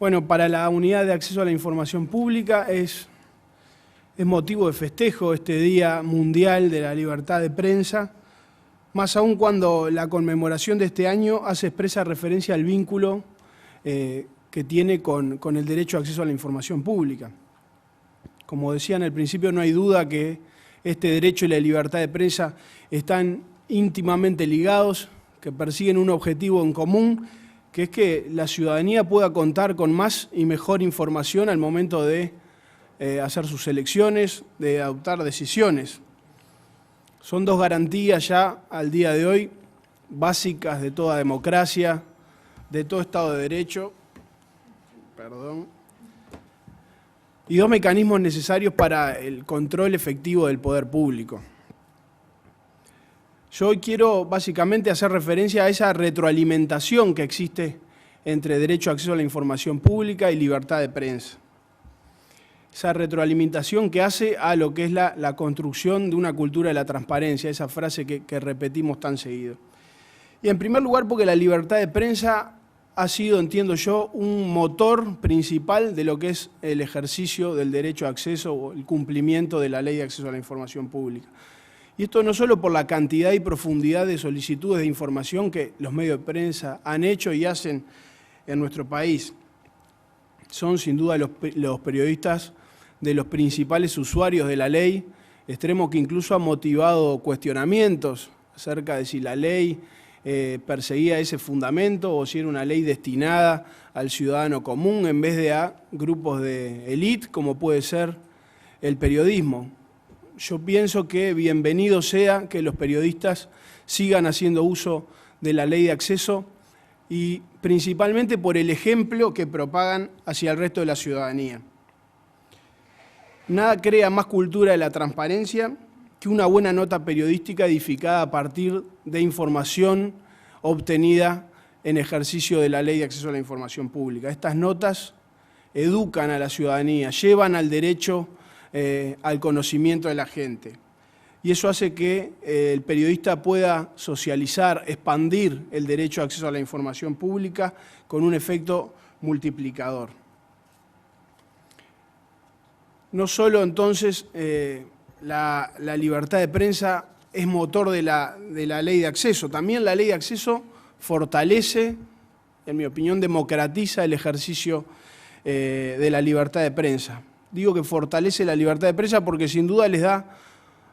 Bueno, para la Unidad de Acceso a la Información Pública es motivo de festejo este Día Mundial de la Libertad de Prensa, más aún cuando la conmemoración de este año hace expresa referencia al vínculo que tiene con el derecho a acceso a la información pública. Como decía en el principio, no hay duda que este derecho y la libertad de prensa están íntimamente ligados, que persiguen un objetivo en común, que es que la ciudadanía pueda contar con más y mejor información al momento de hacer sus elecciones, de adoptar decisiones. Son dos garantías ya al día de hoy básicas de toda democracia, de todo Estado de Derecho, y dos mecanismos necesarios para el control efectivo del poder público. Yo hoy quiero básicamente hacer referencia a esa retroalimentación que existe entre derecho a acceso a la información pública y libertad de prensa. Esa retroalimentación que hace a lo que es la construcción de una cultura de la transparencia, esa frase que repetimos tan seguido. Y en primer lugar porque la libertad de prensa ha sido, entiendo yo, un motor principal de lo que es el ejercicio del derecho a acceso o el cumplimiento de la Ley de Acceso a la Información Pública. Y esto no solo por la cantidad y profundidad de solicitudes de información que los medios de prensa han hecho y hacen en nuestro país. Son sin duda los periodistas de los principales usuarios de la ley, extremo que incluso ha motivado cuestionamientos acerca de si la ley perseguía ese fundamento o si era una ley destinada al ciudadano común en vez de a grupos de élite, como puede ser el periodismo. Yo pienso que bienvenido sea que los periodistas sigan haciendo uso de la ley de acceso y principalmente por el ejemplo que propagan hacia el resto de la ciudadanía. Nada crea más cultura de la transparencia que una buena nota periodística edificada a partir de información obtenida en ejercicio de la Ley de Acceso a la Información Pública. Estas notas educan a la ciudadanía, llevan al derecho al conocimiento de la gente. Y eso hace que el periodista pueda socializar, expandir el derecho a acceso a la información pública con un efecto multiplicador. No solo entonces la libertad de prensa es motor de la ley de acceso, también la ley de acceso fortalece, en mi opinión, democratiza el ejercicio de la libertad de prensa. Digo que fortalece la libertad de prensa porque sin duda les da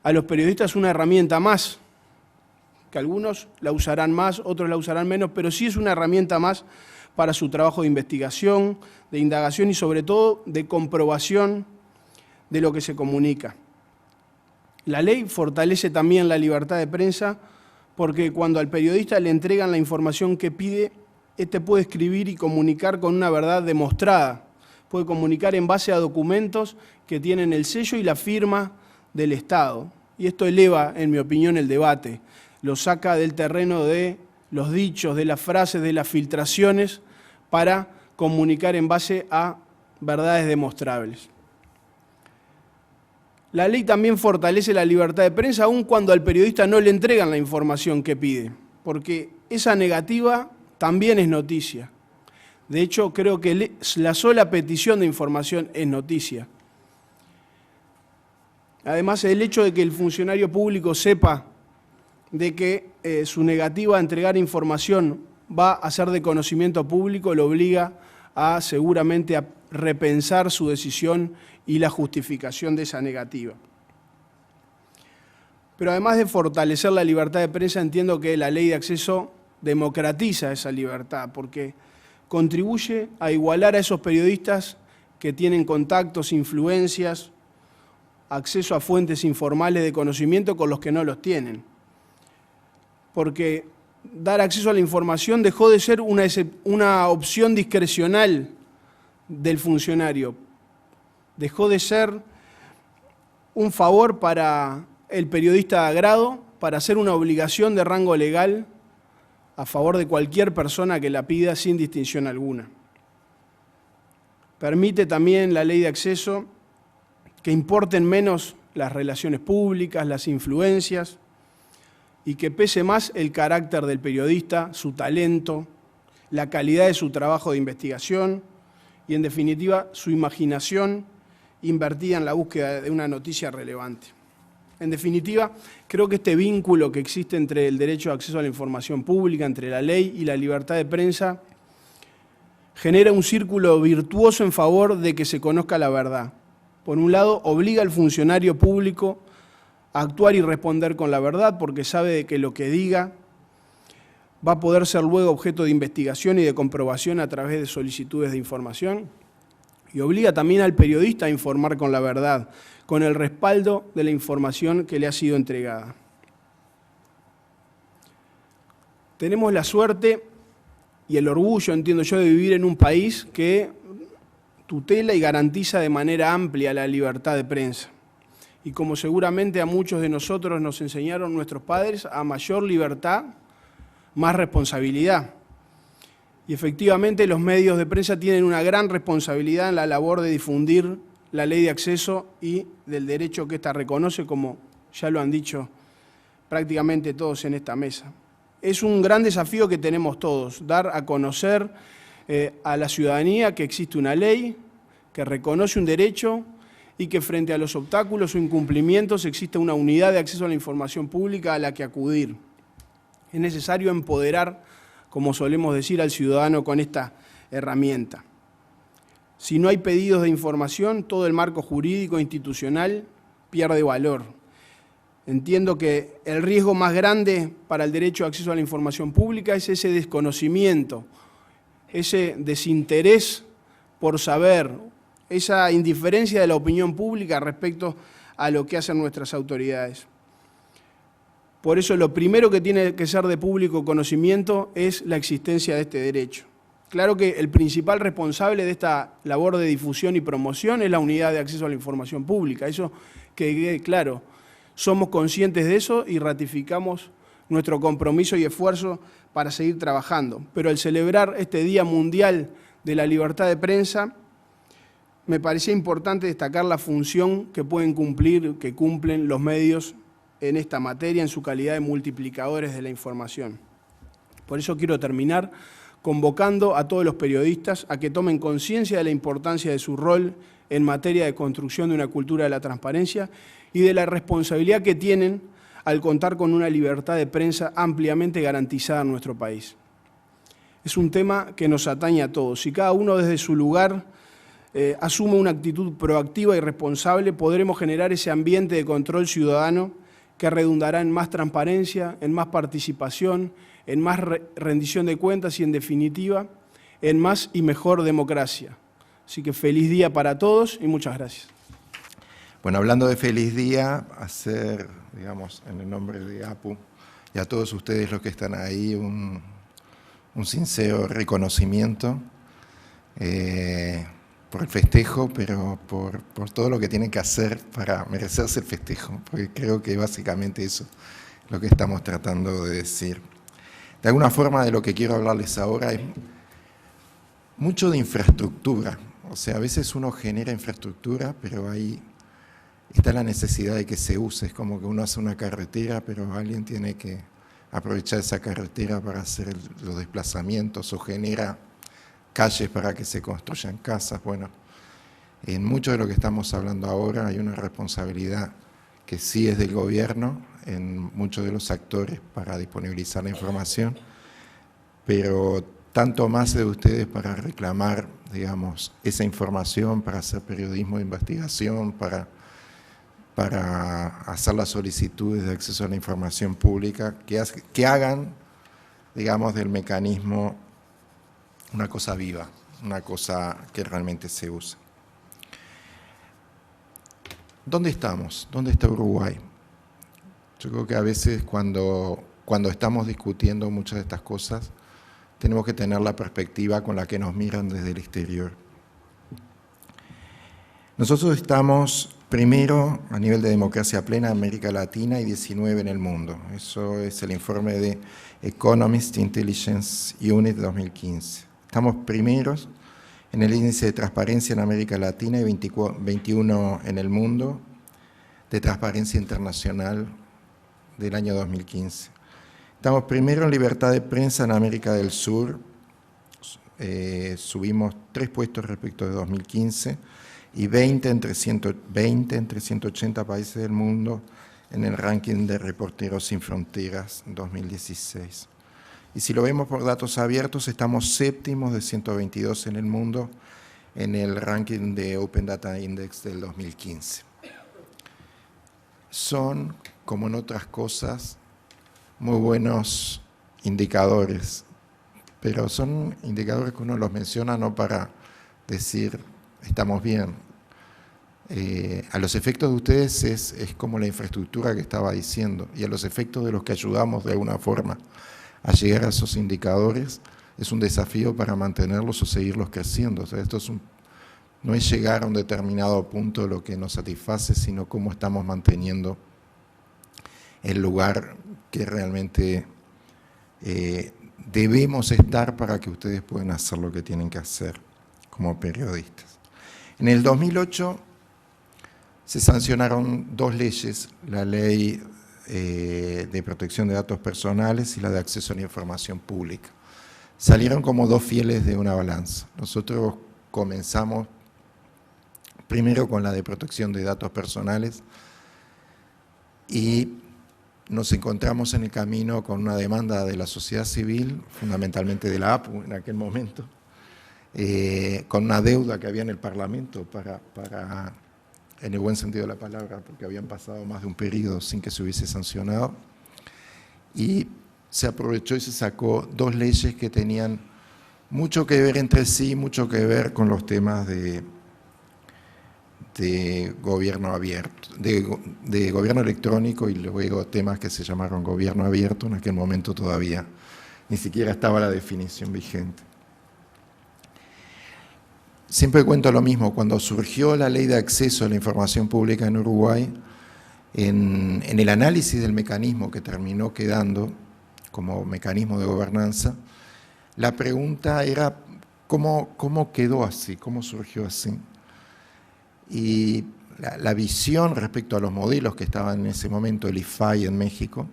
a los periodistas una herramienta más, que algunos la usarán más, otros la usarán menos, pero sí es una herramienta más para su trabajo de investigación, de indagación y sobre todo de comprobación de lo que se comunica. La ley fortalece también la libertad de prensa porque cuando al periodista le entregan la información que pide, éste puede escribir y comunicar con una verdad demostrada, puede comunicar en base a documentos que tienen el sello y la firma del Estado. Y esto eleva, en mi opinión, el debate, lo saca del terreno de los dichos, de las frases, de las filtraciones, para comunicar en base a verdades demostrables. La ley también fortalece la libertad de prensa, aun cuando al periodista no le entregan la información que pide, porque esa negativa también es noticia. De hecho, creo que la sola petición de información es noticia. Además, el hecho de que el funcionario público sepa de que su negativa a entregar información va a ser de conocimiento público lo obliga a seguramente a repensar su decisión y la justificación de esa negativa. Pero además de fortalecer la libertad de prensa, entiendo que la ley de acceso democratiza esa libertad, porque contribuye a igualar a esos periodistas que tienen contactos, influencias, acceso a fuentes informales de conocimiento con los que no los tienen. Porque dar acceso a la información dejó de ser una opción discrecional del funcionario, dejó de ser un favor para el periodista de agrado, para ser una obligación de rango legal a favor de cualquier persona que la pida sin distinción alguna. Permite también la ley de acceso que importen menos las relaciones públicas, las influencias, y que pese más el carácter del periodista, su talento, la calidad de su trabajo de investigación y, en definitiva, su imaginación invertida en la búsqueda de una noticia relevante. En definitiva, creo que este vínculo que existe entre el derecho de acceso a la información pública, entre la ley y la libertad de prensa, genera un círculo virtuoso en favor de que se conozca la verdad. Por un lado, obliga al funcionario público a actuar y responder con la verdad, porque sabe que lo que diga va a poder ser luego objeto de investigación y de comprobación a través de solicitudes de información. Y obliga también al periodista a informar con la verdad, con el respaldo de la información que le ha sido entregada. Tenemos la suerte y el orgullo, entiendo yo, de vivir en un país que tutela y garantiza de manera amplia la libertad de prensa. Y como seguramente a muchos de nosotros nos enseñaron nuestros padres, a mayor libertad, más responsabilidad. Y efectivamente los medios de prensa tienen una gran responsabilidad en la labor de difundir la ley de acceso y del derecho que ésta reconoce, como ya lo han dicho prácticamente todos en esta mesa. Es un gran desafío que tenemos todos, dar a conocer a la ciudadanía que existe una ley, que reconoce un derecho y que frente a los obstáculos o incumplimientos existe una unidad de acceso a la información pública a la que acudir. Es necesario empoderar, como solemos decir, al ciudadano con esta herramienta. Si no hay pedidos de información, todo el marco jurídico e institucional pierde valor. Entiendo que el riesgo más grande para el derecho de acceso a la información pública es ese desconocimiento, ese desinterés por saber, esa indiferencia de la opinión pública respecto a lo que hacen nuestras autoridades. Por eso lo primero que tiene que ser de público conocimiento es la existencia de este derecho. Claro que el principal responsable de esta labor de difusión y promoción es la unidad de acceso a la información pública. Eso que quede claro. Somos conscientes de eso y ratificamos nuestro compromiso y esfuerzo para seguir trabajando. Pero al celebrar este Día Mundial de la Libertad de Prensa, me parecía importante destacar la función que pueden cumplir, que cumplen los medios en esta materia en su calidad de multiplicadores de la información. Por eso quiero terminar convocando a todos los periodistas a que tomen conciencia de la importancia de su rol en materia de construcción de una cultura de la transparencia y de la responsabilidad que tienen al contar con una libertad de prensa ampliamente garantizada en nuestro país. Es un tema que nos atañe a todos. Si cada uno desde su lugar asume una actitud proactiva y responsable, podremos generar ese ambiente de control ciudadano que redundará en más transparencia, en más participación, en más rendición de cuentas y, en definitiva, en más y mejor democracia. Así que feliz día para todos y muchas gracias. Bueno, hablando de feliz día, hacer, digamos, en el nombre de APU y a todos ustedes los que están ahí, un sincero reconocimiento por el festejo, pero por todo lo que tienen que hacer para merecerse el festejo, porque creo que básicamente eso es lo que estamos tratando de decir. De alguna forma, de lo que quiero hablarles ahora es mucho de infraestructura. O sea, a veces uno genera infraestructura, pero ahí está la necesidad de que se use. Es como que uno hace una carretera, pero alguien tiene que aprovechar esa carretera para hacer los desplazamientos o genera calles para que se construyan casas. Bueno, en mucho de lo que estamos hablando ahora hay una responsabilidad que sí es del gobierno, en muchos de los actores para disponibilizar la información, pero tanto más de ustedes para reclamar, digamos, esa información, para hacer periodismo de investigación, para hacer las solicitudes de acceso a la información pública, que hagan, digamos, del mecanismo una cosa viva, una cosa que realmente se usa. ¿Dónde estamos? ¿Dónde está Uruguay? Yo creo que a veces cuando estamos discutiendo muchas de estas cosas, tenemos que tener la perspectiva con la que nos miran desde el exterior. Nosotros estamos primero a nivel de democracia plena en América Latina y 19 en el mundo. Eso es el informe de Economist Intelligence Unit 2015. Estamos primeros en el índice de transparencia en América Latina y 21 en el mundo de transparencia internacional del año 2015. Estamos primero en libertad de prensa en América del Sur, subimos 3 puestos respecto de 2015 y 20 entre 180 países del mundo en el ranking de Reporteros Sin Fronteras 2016. Y si lo vemos por datos abiertos, estamos séptimos de 122 en el mundo en el ranking de Open Data Index del 2015. Son, como en otras cosas, muy buenos indicadores, pero son indicadores que uno los menciona no para decir estamos bien. A los efectos de ustedes es como la infraestructura que estaba diciendo, y a los efectos de los que ayudamos de alguna forma a llegar a esos indicadores, es un desafío para mantenerlos o seguirlos creciendo. O sea, no es llegar a un determinado punto lo que nos satisface, sino cómo estamos manteniendo el lugar que realmente debemos estar para que ustedes puedan hacer lo que tienen que hacer como periodistas. En el 2008 se sancionaron 2 leyes, la ley de protección de datos personales y la de acceso a la información pública. Salieron como 2 fieles de una balanza. Nosotros comenzamos primero con la de protección de datos personales y nos encontramos en el camino con una demanda de la sociedad civil, fundamentalmente de la APU en aquel momento, con una deuda que había en el Parlamento para, en el buen sentido de la palabra, porque habían pasado más de un periodo sin que se hubiese sancionado, y se aprovechó y se sacó 2 leyes que tenían mucho que ver entre sí, mucho que ver con los temas de gobierno abierto, de gobierno electrónico, y luego temas que se llamaron gobierno abierto. En aquel momento todavía ni siquiera estaba la definición vigente. Siempre cuento lo mismo, cuando surgió la ley de acceso a la información pública en Uruguay, en el análisis del mecanismo que terminó quedando como mecanismo de gobernanza, la pregunta era ¿cómo quedó así? ¿Cómo surgió así? Y la visión respecto a los modelos que estaban en ese momento, el IFAI en México,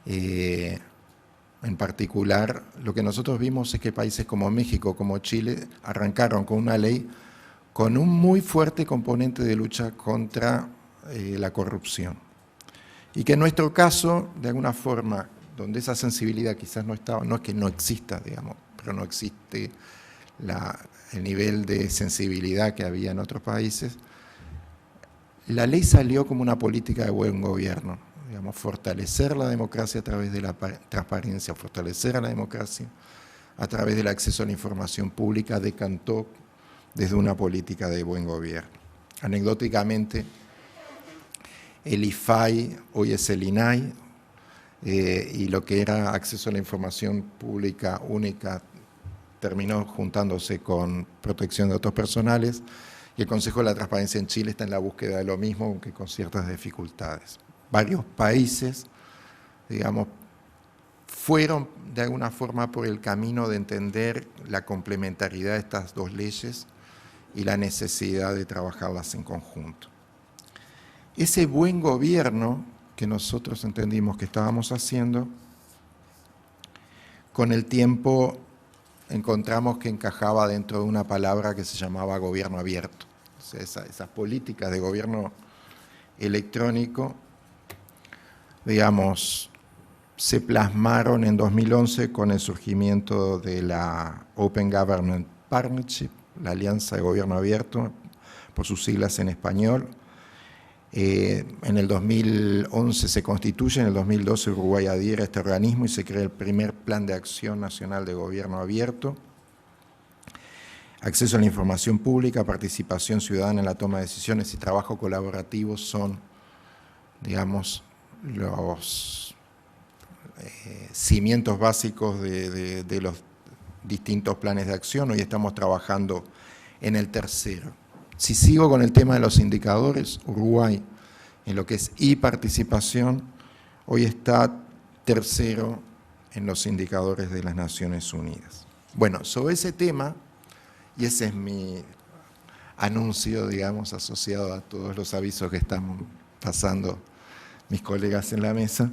en particular, lo que nosotros vimos es que países como México, como Chile, arrancaron con una ley con un muy fuerte componente de lucha contra la corrupción. Y que en nuestro caso, de alguna forma, donde esa sensibilidad quizás no estaba, no es que no exista, digamos, pero no existe el nivel de sensibilidad que había en otros países, la ley salió como una política de buen gobierno, digamos, fortalecer la democracia a través de la transparencia, fortalecer a la democracia a través del acceso a la información pública, decantó desde una política de buen gobierno. Anecdóticamente, el IFAI hoy es el INAI, y lo que era acceso a la información pública única terminó juntándose con protección de datos personales, y el Consejo de la Transparencia en Chile está en la búsqueda de lo mismo, aunque con ciertas dificultades. Varios países, digamos, fueron de alguna forma por el camino de entender la complementariedad de estas 2 leyes y la necesidad de trabajarlas en conjunto. Ese buen gobierno que nosotros entendimos que estábamos haciendo, con el tiempo encontramos que encajaba dentro de una palabra que se llamaba gobierno abierto. O sea, esas políticas de gobierno electrónico, digamos, se plasmaron en 2011 con el surgimiento de la Open Government Partnership, la Alianza de Gobierno Abierto, por sus siglas en español. En el 2011 se constituye, en el 2012 Uruguay adhiere a este organismo y se crea el primer Plan de Acción Nacional de Gobierno Abierto. Acceso a la información pública, participación ciudadana en la toma de decisiones y trabajo colaborativo son, digamos, los cimientos básicos de los distintos planes de acción. Hoy estamos trabajando en el tercero. Si sigo con el tema de los indicadores, Uruguay, en lo que es participación, hoy está tercero en los indicadores de las Naciones Unidas. Bueno, sobre ese tema, y ese es mi anuncio, digamos, asociado a todos los avisos que están pasando mis colegas en la mesa,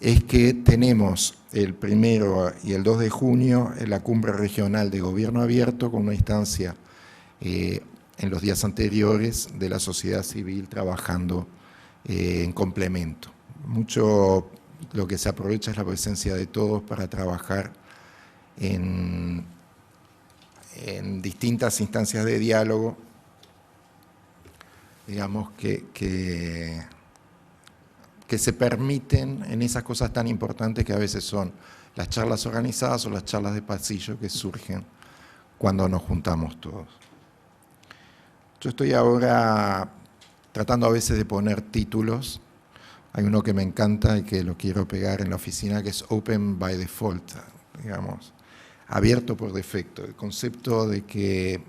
es que tenemos el 1 y el 2 de junio en la cumbre regional de gobierno abierto con una instancia en los días anteriores de la sociedad civil trabajando en complemento. Mucho lo que se aprovecha es la presencia de todos para trabajar en distintas instancias de diálogo, digamos, que se permiten en esas cosas tan importantes que a veces son las charlas organizadas o las charlas de pasillo que surgen cuando nos juntamos todos. Yo estoy ahora tratando a veces de poner títulos. Hay uno que me encanta y que lo quiero pegar en la oficina, que es Open by Default, digamos, abierto por defecto. El concepto de que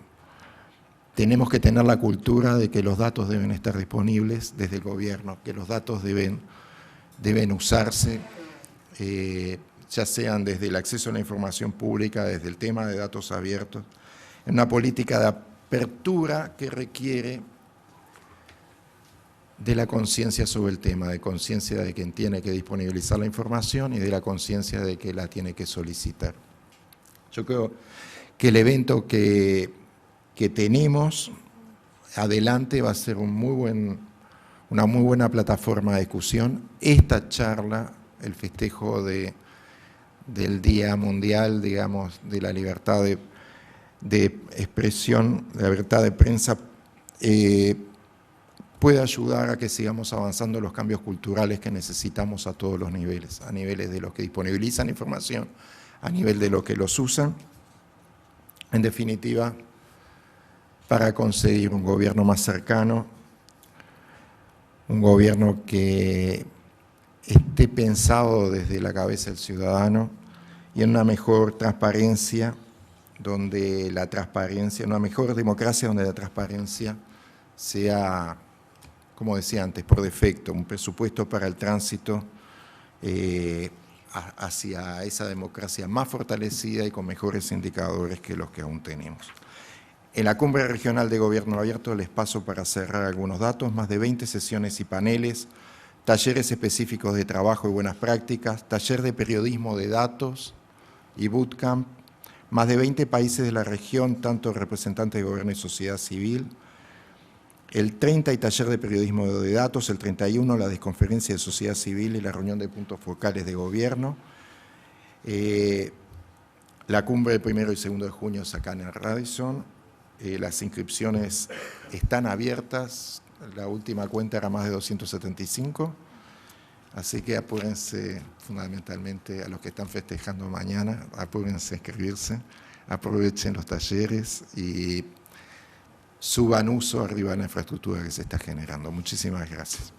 tenemos que tener la cultura de que los datos deben estar disponibles desde el gobierno, que los datos deben usarse, ya sean desde el acceso a la información pública, desde el tema de datos abiertos, en una política de apertura que requiere de la conciencia sobre el tema, de conciencia de quien tiene que disponibilizar la información y de la conciencia de que la tiene que solicitar. Yo creo que el evento que tenemos adelante va a ser una muy buena plataforma de discusión. Esta charla, el festejo del Día Mundial, digamos, de la libertad de expresión, de la libertad de prensa, puede ayudar a que sigamos avanzando los cambios culturales que necesitamos a todos los niveles, a niveles de los que disponibilizan información, a nivel de los que los usan, en definitiva, para conseguir un gobierno más cercano, un gobierno que esté pensado desde la cabeza del ciudadano y en una mejor transparencia, donde la transparencia, una mejor democracia donde la transparencia sea, como decía antes, por defecto, un presupuesto para el tránsito hacia esa democracia más fortalecida y con mejores indicadores que los que aún tenemos. En la Cumbre Regional de Gobierno Abierto les paso para cerrar algunos datos, más de 20 sesiones y paneles, talleres específicos de trabajo y buenas prácticas, taller de periodismo de datos y bootcamp, más de 20 países de la región, tanto representantes de gobierno y sociedad civil, el 30 y taller de periodismo de datos, el 31 la desconferencia de sociedad civil y la reunión de puntos focales de gobierno, la cumbre del 1 y 2 de junio es acá en el Radisson, las inscripciones están abiertas, la última cuenta era más de 275, así que apúrense fundamentalmente a los que están festejando mañana, apúrense a inscribirse, aprovechen los talleres y suban uso arriba de la infraestructura que se está generando. Muchísimas gracias.